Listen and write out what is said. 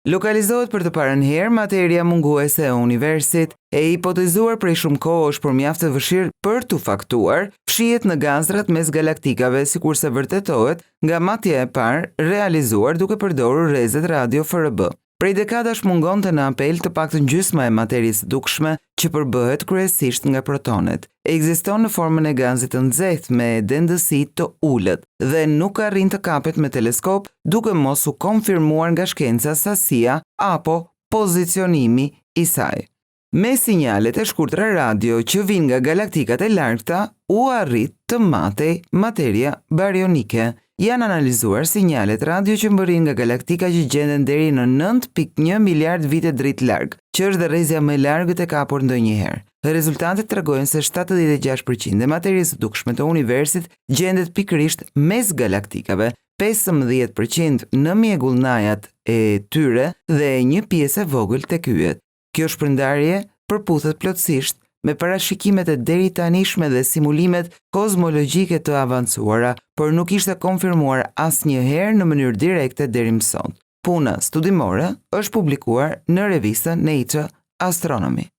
Lokalizohet për të parën herë materia munguese e universit, e hipotezuar prej shumë kohësh por mjaft e vështirë për t'u faktuar, fshihet në gazrat mes galaktikave sikurse vërtetohet nga matja e parë realizuar duke përdorur rrezet radio FRB. Prej dekadash mungonte në apel të paktën gjysma e materisë dukshme që përbëhet kryesisht nga protonet. Ekziston në formën e gazit të nxehtë me dendësi të ulët dhe nuk arrin të kapet me teleskop duke mos u konfirmuar nga shkenca sasia apo pozicionimi i saj. Me sinjalet e shkurtra radio që vijnë nga galaktikat e largta, u arrit të matej materia barionike. Janë analizuar sinjalet radio që mbërrin nga galaktika që gjenden deri në 9.1 miliard vite dritë larg, që është rrezja më e largët e kapur ndonjëherë. Rezultatet tregojnë se 76% e materisë dukshme të universit gjendet pikërisht mes galaktikave, 15% në mjegullnajat e tyre dhe një pjesë e vogël tek yjet. Kjo shpërndarje përputhet plotësisht me parashikimet e deri tanishme dhe simulimet kozmologjike të avancuara, por nuk ishte konfirmuar asnjëherë në mënyrë direkte deri më sot. Puna studimore është publikuar në revistën Nature Astronomy.